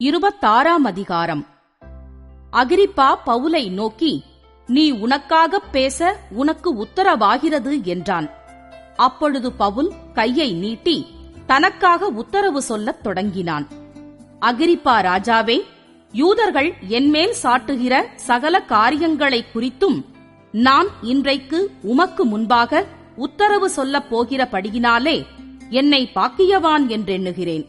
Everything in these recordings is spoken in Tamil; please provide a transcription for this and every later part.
26ஆம் அதிகாரம். அகிரிப்பா பவுலை நோக்கி, நீ உனக்காகப் பேச உனக்கு உத்தரவாகிறது என்றான். அப்பொழுது பவுல் கையை நீட்டி தனக்காக உத்தரவு சொல்லத் தொடங்கினான். அகிரிப்பா ராஜாவே, யூதர்கள் என்மேல் சாட்டுகிற சகல காரியங்களை குறித்தும் நான் இன்றைக்கு உமக்கு முன்பாக உத்தரவு சொல்லப் போகிறபடியினாலே என்னை பாக்கியவான் என்றெண்ணுகிறேன்.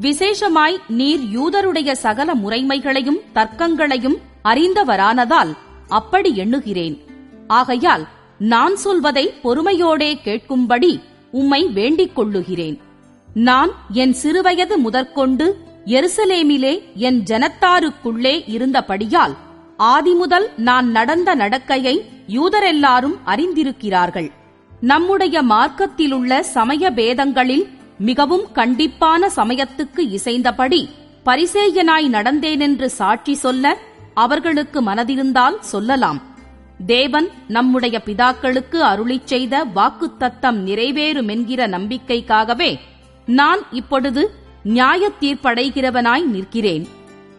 விசேஷமாய் நீர் யூதருடைய சகல முறைமைகளையும் தர்க்கங்களையும் அறிந்தவரானதால் அப்படி எண்ணுகிறேன். ஆகையால் நான் சொல்வதை பொறுமையோடே கேட்கும்படி உம்மை வேண்டிக் கொள்ளுகிறேன். நான் என் சிறுவயது முதற்கொண்டு எருசலேமிலே என் ஜனத்தாருக்குள்ளே இருந்தபடியால் ஆதிமுதல் நான் நடந்த நடக்கையை யூதரெல்லாரும் அறிந்திருக்கிறார்கள். நம்முடைய மார்க்கத்திலுள்ள சமய பேதங்களில் மிகவும் கண்டிப்பான சமயத்துக்கு இசைந்தபடி பரிசேயனாய் நடந்தேனென்று சாட்சி சொல்ல அவர்களுக்கு மனதிருந்தால் சொல்லலாம். தேவன் நம்முடைய பிதாக்களுக்கு அருளிச் செய்த வாக்குத்தத்தம் நிறைவேறுமென்கிற நம்பிக்கைக்காகவே நான் இப்பொழுது நியாயத் தீர்ப்படைகிறவனாய் நிற்கிறேன்.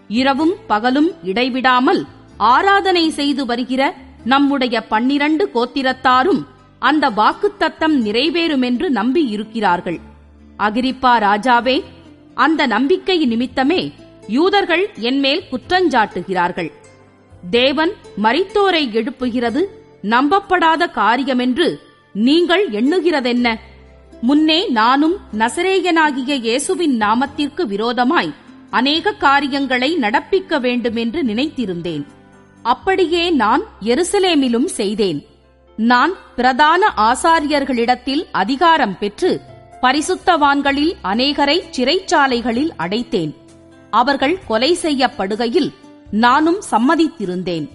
இரவும் பகலும் இடைவிடாமல் ஆராதனை செய்து வருகிற நம்முடைய 12 கோத்திரத்தாரும் அந்த வாக்குத்தத்தம் நிறைவேறுமென்று நம்பியிருக்கிறார்கள். அகிரிப்பா ராஜாவே, அந்த நம்பிக்கை நிமித்தமே யூதர்கள் என்மேல் குற்றஞ்சாட்டுகிறார்கள். தேவன் மரித்தோரை எழுப்புகிறது நம்பப்படாத காரியமென்று நீங்கள் எண்ணுகிறதென்ன? முன்னே நானும் நசரேயனாகிய இயேசுவின் நாமத்திற்கு விரோதமாய் அநேக காரியங்களை நடப்பிக்க வேண்டுமென்று நினைத்திருந்தேன். அப்படியே நான் எருசலேமிலும் செய்தேன். நான் பிரதான ஆசாரியர்களிடத்தில் அதிகாரம் பெற்று பரிசுத்தவான்களில் அநேகரை சிறைச்சாலைகளில் அடைத்தேன். அவர்கள் கொலை செய்யப்படுகையில் நானும் சம்மதித்திருந்தேன்.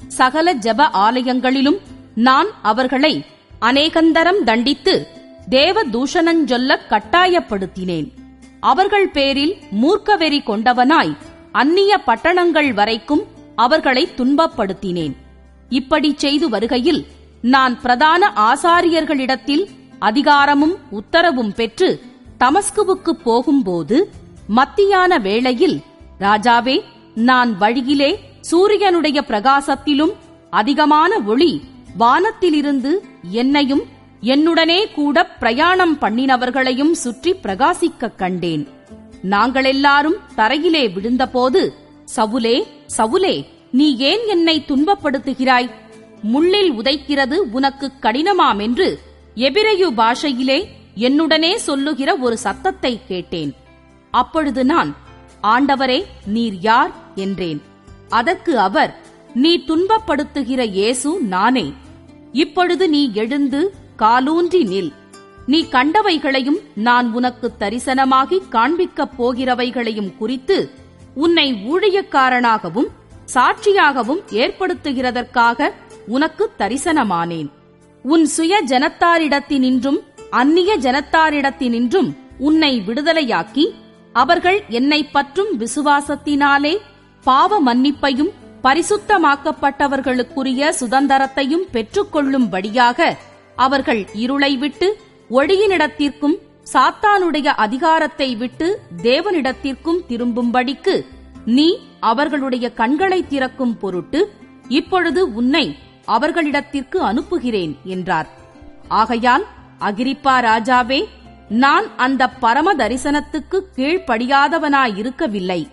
சகல ஜெப ஆலயங்களிலும் நான் அவர்களை அநேகந்தரம் தண்டித்து தேவ தூஷணஞ்சொல்லக் கட்டாயப்படுத்தினேன். அவர்கள் பேரில் மூர்க்கவெறி கொண்டவனாய் அந்நிய பட்டணங்கள் வரைக்கும் அவர்களை துன்பப்படுத்தினேன். இப்படி செய்து வருகையில் நான் பிரதான ஆசாரியர்களிடத்தில் அதிகாரமும் உத்தரவும் பெற்று தமஸ்குவுக்கு போகும்போது மத்தியான வேளையில், ராஜாவே, நான் வழியிலே சூரியனுடைய பிரகாசத்திலும் அதிகமான ஒளி வானத்திலிருந்து என்னையும் என்னுடனே கூட பிரயாணம் பண்ணினவர்களையும் சுற்றி பிரகாசிக்கக் கண்டேன். நாங்களெல்லாரும் தரையிலே விழுந்தபோது, சவுலே, சவுலே, நீ ஏன் என்னை துன்பப்படுத்துகிறாய்? முள்ளில் உதைக்கிறது உனக்கு கடினமாம் என்று எபிரெயு பாஷையிலே என்னுடனே சொல்லுகிற ஒரு சத்தத்தை கேட்டேன். அப்பொழுது நான், ஆண்டவரே, நீர் யார் என்றேன். அதற்கு அவர், நீ துன்பப்படுத்துகிற இயேசு நானே. இப்பொழுது நீ எழுந்து காலூன்றி நில். நீ கண்டவைகளையும் நான் உனக்கு தரிசனமாகி காண்பிக்கப் போகிறவைகளையும் குறித்து உன்னை ஊழியக்காரனாகவும் சாட்சியாகவும் ஏற்படுத்துகிறதற்காக உனக்கு தரிசனமானேன். உன் சுய ஜனத்தாரிடத்தினின்றும் அந்நிய ஜனத்தாரிடத்தினின்றும் உன்னை விடுதலையாக்கி அவர்கள் என்னை பற்றும் விசுவாசத்தினாலே பாவ மன்னிப்பையும் பரிசுத்தமாக்கப்பட்டவர்களுக்குரிய சுதந்தரத்தையும் பெற்றுக்கொள்ளும்படியாக அவர்கள் இருளை விட்டு ஒளியினிடத்திற்கும் சாத்தானுடைய அதிகாரத்தை விட்டு தேவனிடத்திற்கும் திரும்பும்படிக்கு நீ அவர்களுடைய கண்களை திறக்கும் பொருட்டு இப்பொழுது உன்னை அவர்களிடத்திற்கு அனுப்புகிறேன் என்றார். ஆகையால் அகிரிப்பா ராஜாவே, நான் அந்த பரம தரிசனத்துக்கு கீழ்ப்படியாதவனாயிருக்கவில்லை.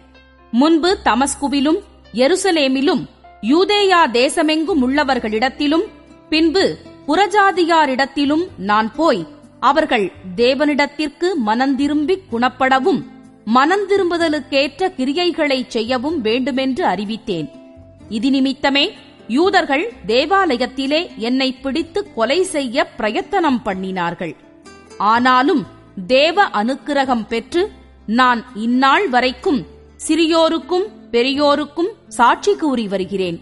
முன்பு தமஸ்குவிலும் எருசலேமிலும் யூதேயா தேசமெங்கும் உள்ளவர்களிடத்திலும் பின்பு புறஜாதியாரிடத்திலும் நான் போய் அவர்கள் தேவனிடத்திற்கு மனந்திரும்பிக் குணப்படவும் மனந்திரும்புதலுக்கேற்ற கிரியைகளை செய்யவும் வேண்டுமென்று அறிவித்தேன். இது நிமித்தமே யூதர்கள் தேவாலயத்திலே என்னை பிடித்து கொலை செய்ய பிரயத்தனம் பண்ணினார்கள். ஆனாலும் தேவ அனுக்கிரகம் பெற்று நான் இந்நாள் வரைக்கும் சிறியோருக்கும் பெரியோருக்கும் சாட்சி கூறி வருகிறேன்.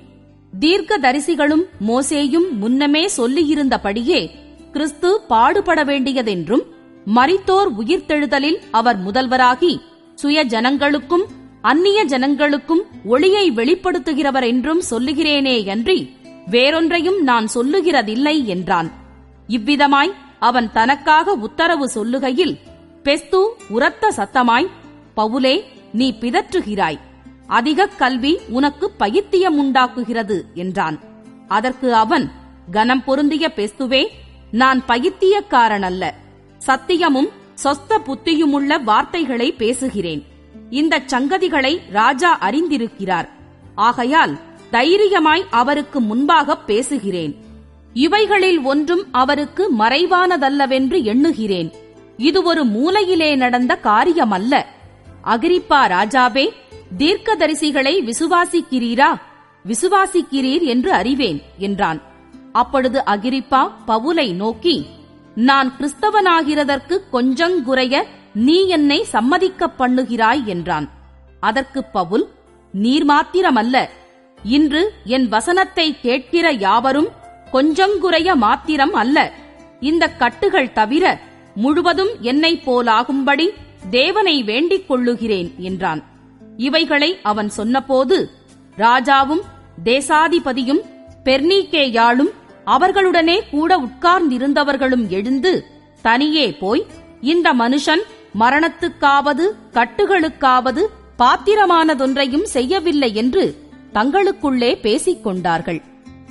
தீர்க்கதரிசிகளும் மோசேயும் முன்னமே சொல்லியிருந்தபடியே கிறிஸ்து பாடுபட வேண்டியதென்றும் மரித்தோர் உயிர்த்தெழுதலில் அவர் முதல்வராகி சுய ஜனங்களுக்கும் அந்நிய ஜனங்களுக்கும் ஒளியை வெளிப்படுத்துகிறவர் என்றும் சொல்லுகிறேனேயன்றி வேறொன்றையும் நான் சொல்லுகிறதில்லை என்றான். இவ்விதமாய் அவன் தனக்காக உத்தரவு சொல்லுகையில் பெஸ்து உரத்த சத்தமாய், பவுலே, நீ பிதற்றுகிறாய். அதிக கல்வி உனக்கு பைத்தியம் உண்டாக்குகிறது என்றான். அதற்கு அவன், கனம் பொருந்திய பெஸ்துவே, நான் பைத்தியக்காரன் அல்ல, சத்தியமும் சொஸ்த புத்தியுமுள்ள வார்த்தைகளை பேசுகிறேன். இந்த சங்கதிகளை ராஜா அறிந்திருக்கிறார். ஆகையால் தைரியமாய் அவருக்கு முன்பாக பேசுகிறேன். இவைகளில் ஒன்றும் அவருக்கு மறைவானதல்லவென்று எண்ணுகிறேன். இது ஒரு மூலையிலே நடந்த காரியமல்ல. அகிரிப்பா ராஜாவே, தீர்க்கதரிசிகளை விசுவாசிக்கிறீரா? விசுவாசிக்கிறீர் என்று அறிவேன் என்றான். அப்பொழுது அகிரிப்பா பவுலை நோக்கி, நான் கிறிஸ்தவனாகிறதற்கு கொஞ்சங்குறைய நீ என்னை சம்மதிக்க பண்ணுகிறாய் என்றான். அதற்கு பவுல், நீர் மாத்திரமல்ல, இன்று என் வசனத்தை கேட்கிற யாவரும் கொஞ்சங்குறைய மாத்திரம் அல்ல, இந்த கட்டுகள் தவிர முழுவதும் என்னைப் போலாகும்படி தேவனை வேண்டிக் கொள்ளுகிறேன் என்றான். இவைகளை அவன் சொன்னபோது ராஜாவும் தேசாதிபதியும் பெர்னீக்கேயாளும் அவர்களுடனே கூட உட்கார்ந்திருந்தவர்களும் எழுந்து தனியே போய், இந்த மனுஷன் மரணத்துக்காவது கட்டுகளுக்காவது பாத்திரமானதொன்றையும் செய்யவில்லை என்று தங்களுக்குள்ளே பேசிக் கொண்டார்கள்.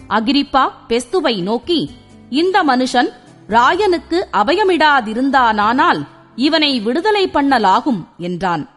அகிரிப்பா பெஸ்துவை நோக்கி, இந்த மனுஷன் ராயனுக்கு அபயமிடாதிருந்தானால் இவனை விடுதலை பண்ணலாகும் என்றான்.